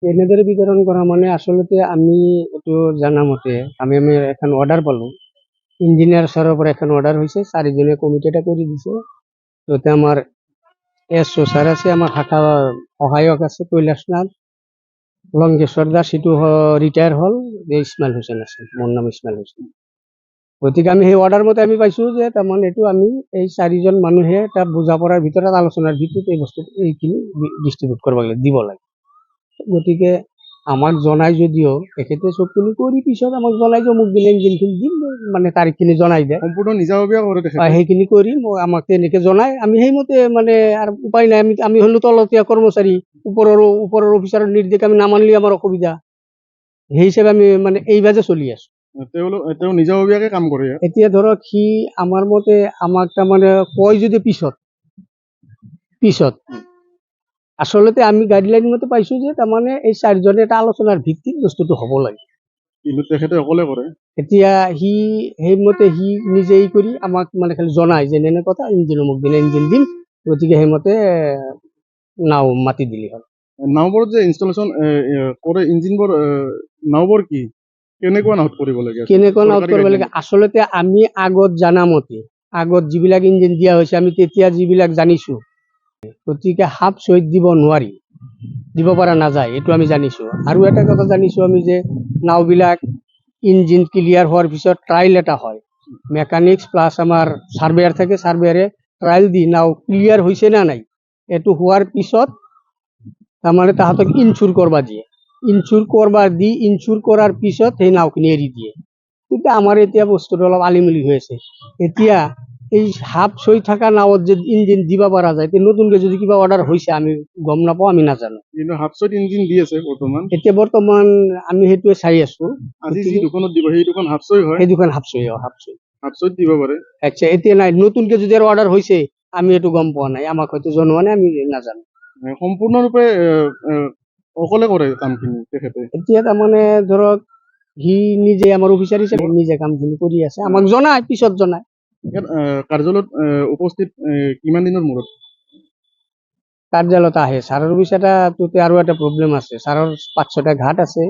এনেদৰে বিতৰণ কৰা মানে আচলতে আমি এইটো জানা মতে আমি এখন অৰ্ডাৰ পালোঁ। ইঞ্জিনিয়াৰ ছাৰৰ পৰা এখন অৰ্ডাৰ হৈছে, 4জনীয়া কমিটি এটা কৰি দিছে। তাতে আমাৰ এছ ছাৰ আছে, আমাৰ শাখা সহায়ক আছে কৈলাশনাথ, লংকেশ্বৰ দাস, সিটো ৰিটায়াৰ হ'ল, ইছমাইল হুছেইন আছে, মোৰ নাম ইছমাইল হুছেইন। গতিকে আমি সেই অৰ্ডাৰ মতে আমি পাইছোঁ যে তাৰমানে এইটো আমি এই 4জন মানুহে এটা বুজা পৰাৰ ভিতৰত আলোচনাৰ ভিতৰত এই বস্তুটো এইখিনি ডিষ্ট্ৰিবিউট কৰিব লাগে, দিব লাগে। গতিকে আমাক জনাই যদিও তেখেতে চবখিনি কৰি পিছত আমাক জনাই যে মোক দিলে ইঞ্জিনখিনি দিম, মানে তাৰিখখিনি জনাই দিয়ে। সম্পূৰ্ণ নিজাববীয়া কৰে তেখেতে। সেইখিনি কৰি আমাক তেনেকে জনাই, আমি সেইমতে মানে আৰু উপায় নাই, আমি হ'লো তলতীয়া কৰ্মচাৰী, ওপৰৰ অফিচাৰৰ নিৰ্দেশ আমি নামানিলে আমাৰ অসুবিধা। সেই হিচাপে আমি মানে এইভাগে চলি আছো। তেওঁ নিজাববীয়াকে কাম কৰে। এতিয়া ধৰক সি আমাৰ মতে আমাক তাৰমানে কয় যদি পিছত আচলতে আমি গাইডলাইন মতে পাইছো যে তাৰমানে এই 4জনে এটা আলোচনাৰ ভিত্তিত বস্তুটো হ'ব লাগে, কিন্তু তেখেতে অকলে কৰে। এতিয়া সি সেইমতে সি নিজেই কৰি আমাক মানে খালি জনাই যে এনে কথা, ইঞ্জিন অমুক দিনে ইঞ্জিন দিম, গতিকে সেইমতে নাও মাতি দিলি হ'ল। নাওবোৰত যে ইনষ্টলেশ্যন কৰে ইঞ্জিনবোৰ, নাওবোৰ কি কেনেকুৱা নাওত কৰিব লাগে? কেনেকুৱা নাওত কৰিব লাগে আচলতে আমি আগত জানা মতে, আগত যিবিলাক ইঞ্জিন দিয়া হৈছে আমি তেতিয়া যিবিলাক জানিছো, গতিকে হাফ চৈত দিব নোৱাৰি, দিব পৰা নাযায়, এইটো আমি জানিছো। আৰু এটা কথা জানিছো আমি যে নাওবিলাক ইঞ্জিন ক্লিয়াৰ হোৱাৰ পিছত ট্ৰায়েল এটা হয়, মেকানিক্স প্লাছ আমাৰ ছাৰ্ভেয়াৰ থাকে, ছাৰ্ভেয়াৰে ট্ৰায়েল দি নাও ক্লিয়াৰ হৈছে না নাই এইটো হোৱাৰ পিছত তাৰমানে তাহাঁতক ইনচুৰ কৰবা দিয়ে, ইনচুৰ কৰাৰ পিছত সেই নাওখিনি এৰি দিয়ে। কিন্তু আমাৰ এতিয়া বস্তুটো অলপ আলিমুলি হৈ আছে। এতিয়া এই হাফ চৈ থকা নাৱত যে ইঞ্জিন দিব পৰা যায়, নতুনকে যদি কিবা অৰ্ডাৰ হৈছে আমি গম নাপাওঁ, আমি নাজানো। কিন্তু হাফ চৈত ইঞ্জিন দি আছে বৰ্তমান। এতিয়া বৰ্তমান আমি সেইটোৱে চাই আছো। আজি যি দুখনত দিব সেই দুখন হাফ চৈ হয়, সেই দুখন হাফ চৈ হাফ চৈত দিব পাৰে। আচ্ছা, এতিয়া নাই, নতুনকে যদি আৰু অৰ্ডাৰ হৈছে আমি এইটো গম পোৱা নাই, আমাক হয়তো জনোৱা নাই, আমি নাজানো। সম্পূৰ্ণৰূপে অকলে কৰে কামখিনি তেখেতে। এতিয়া তাৰমানে ধৰক সি নিজে আমাৰ অফিচাৰ হিচাপে নিজে কামখিনি কৰি আছে, আমাক জনাই, পিছত জনাই। কাৰ্যালয়ত উপস্থিত কিমান দিনৰ মূৰত কাৰ্যালয়ত আহে? ছাৰৰ অফিচতে আৰু এটা প্ৰব্লেম আছে, ছাৰৰ 5-6টা ঘাট আছে,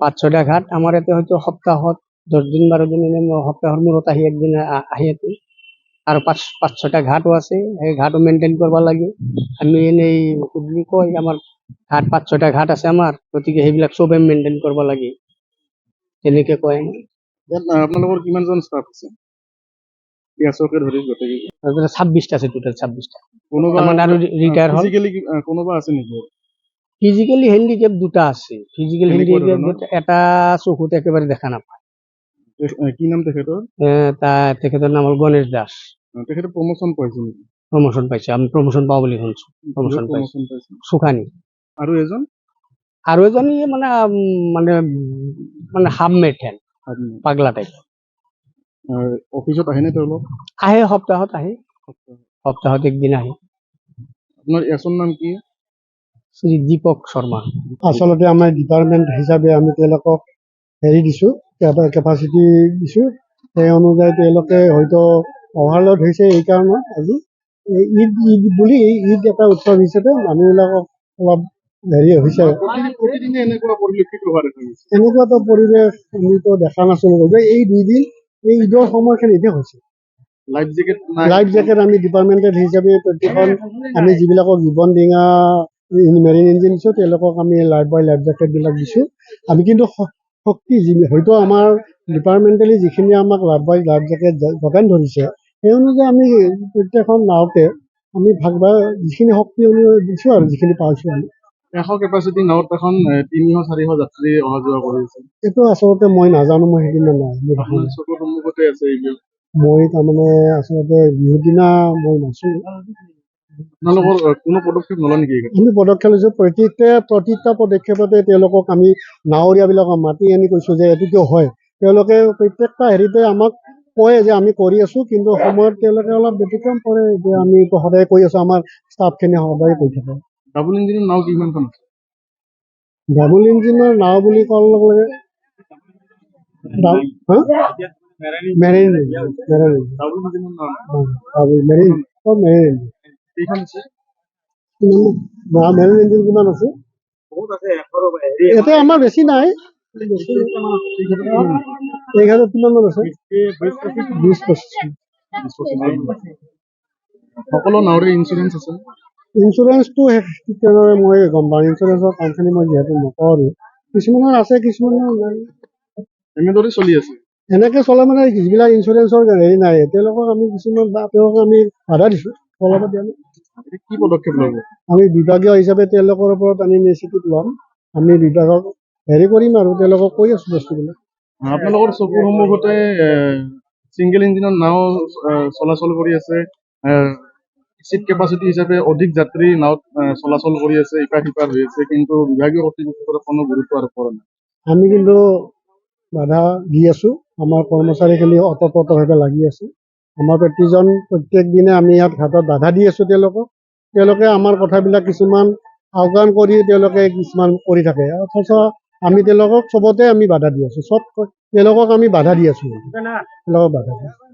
5-6টা ঘাট আমাৰ ইয়াতে হয়তো সপ্তাহত 10 দিন 12 দিন এনে সপ্তাহৰ মূৰত আহি একদিন আহি আৰু 5-6টা ঘাটো আছে, সেই ঘাটো মেইনটেইন কৰিব লাগে। আমি এনেই বুলি কয় আমাৰ ঘাট 5-6টা ঘাট আছে আমাৰ, গতিকে সেইবিলাক চবে মেইনটেইন কৰিব লাগে, তেনেকে কয়। আপোনালোকৰ কিমানজন ষ্টাফ আছে? 26টা আছে, টোটেল 26টা। কোনোবা আৰু ৰিটায়াৰ হ'ল। কোনোবা আছে নেকি? ফিজিকেলি হেণ্ডিকেপ 2টা আছে। ফিজিকেল হেণ্ডিকেপ এটা চকুত একেবাৰে দেখা নাপায়। কি নাম তেখেতৰ? তেখেতৰ নাম হ'ল গণেশ দাস। তেখেতে প্ৰমোচন পাইছে নেকি? প্ৰমোচন পাইছে, আমি প্ৰমোচন পাওঁ বুলি শুনিছো। প্ৰমোচন পাইছে সুখানি। আৰু এজনী মানে হাফ মেট হেন, পাগলা টাইপ। অফিচত আহেনে তেওঁলোক? আহে, সপ্তাহত আহে, সপ্তাহত একদিন আহে। আপোনাৰ এছৰ নাম কি? শ্ৰী দীপক শৰ্মা। আচলতে আমাৰ ডিপাৰ্টমেণ্ট হিচাপে আমি তেওঁলোকক হেৰি দিছোঁ, কেপাচিটি দিছোঁ, সেই অনুযায়ী তেওঁলোকে হয়তো অভাৰলোড হৈছে। এইকাৰণে আজি ঈদ বুলি ঈদ এটা উৎসৱ হিচাপে মানুহবিলাকক অলপ হেৰি হৈছে। এনেকুৱাতো পৰিৱেশ আমিতো দেখা নাছিলোঁ, যে এই 2 দিন এই ঈদৰ সময়খিনিতে হৈছে। লাইফ জেকেট আমি ডিপাৰ্টমেণ্টেল হিচাপে প্ৰতিখন আমি যিবিলাকক জীৱন ডিঙা মেৰিন ইঞ্জিন দিছোঁ, তেওঁলোকক আমি লাইফ জেকেটবিলাক দিছোঁ। আমি কিন্তু শক্তি হয়তো আমাৰ ডিপাৰ্টমেণ্টেলি যিখিনি আমাক লাইফ জেকেট যোগান ধৰিছে, সেই অনুযায়ী আমি প্ৰত্যেকখন নাওতে আমি যিখিনি শক্তি দিছোঁ আৰু যিখিনি পাইছোঁ আমি। 100 কেপাচিটি নাওত এখন 300-400 যাত্ৰী অহা যোৱা কৰিছে। এইটো আচলতে মই নাজানো, মই সেইদিনা নাই, মই তাৰমানে আচলতে বিহুৰ দিনা মই নাছোঁ। আপোনালোকৰ কোনো পদক্ষেপ নলয় নেকি? আমি পদক্ষেপ লৈছোঁ, প্ৰতিটা পদক্ষেপতে তেওঁলোকক আমি নাৱৰীয়াবিলাকক মাতি আনি কৈছোঁ যে এইটো কিয় হয়। তেওঁলোকে প্ৰত্যেকটা হেৰিতে আমাক কয় যে আমি কৰি আছোঁ, কিন্তু সময়ত তেওঁলোকে অলপ ব্যতিক্ৰম কৰে। এতিয়া আমি সদায় কৈ আছোঁ, আমাৰ ষ্টাফখিনি সদায় কৈ থাকে। ডাবল ইঞ্জিনৰ নাও কিমানখন আছে? ডাবল ইঞ্জিনৰ নাও বুলি কোৱাৰ লগে লগে মেৰিন ইঞ্জিন কিমান আছে? ইয়াতে আমাৰ বেছি নাই। 1,000 কিমানমান আছে, 20-25। সকলো নাৱৰে ইঞ্চুৰেঞ্চ আছে। ইঞ্চুৰেঞ্চটো ঠিক তেনেদৰে মই গম পাওঁ, ইঞ্চুৰেঞ্চৰ কামখিনি মই যিহেতু নকৰোঁ, কিছুমানৰ আছে কিছুমানৰ নাই। এনেদৰে চলি আছে। এনেকে চলে মানে যিবিলাক ইঞ্চুৰেঞ্চৰ হেৰি নাই, তেওঁলোকক আমি কিছুমান তেওঁলোকক আমি বাধা দিছোঁ, চলাব দিয়া নাই। এতিয়া কি পদক্ষেপ ল'ব? আমি বিভাগীয় হিচাপে তেওঁলোকৰ ওপৰত আমি ইনিচিয়েটিভ ল'ম, আমি বিভাগক হেৰি কৰিম আৰু তেওঁলোকক কৈ আছোঁ বস্তুবিলাক। আপোনালোকৰ চকুৰ সন্মুখতে ছিংগল ইঞ্জিনৰ নাও চলাচল কৰি আছে। চিট কেপাচিটি হিচাপে অধিক যাত্ৰী নাৱত চলাচল কৰি আছে, ইপাৰ সিপাৰ হৈ আছে, কিন্তু বিভাগীয় কৰ্তৃপক্ষৰ কোনো গুৰুত্ব আৰোপ কৰা নাই। আমি কিন্তু বাধা দি আছোঁ, আমাৰ কৰ্মচাৰীখিনি অতপ্ৰতভাৱে লাগি আছে। আমাৰ প্ৰত্যেক দিনে আমি ইয়াত ঘাটত বাধা দি আছোঁ তেওঁলোকে আমাৰ কথাবিলাক কিছুমান আওকাণ কৰি তেওঁলোকে কিছুমান কৰি থাকে, অথচ আমি তেওঁলোকক চবতে আমি বাধা দি আছোঁ, তেওঁলোকক আমি বাধা দি আছোঁ, তেওঁলোকক বাধা দি আছোঁ।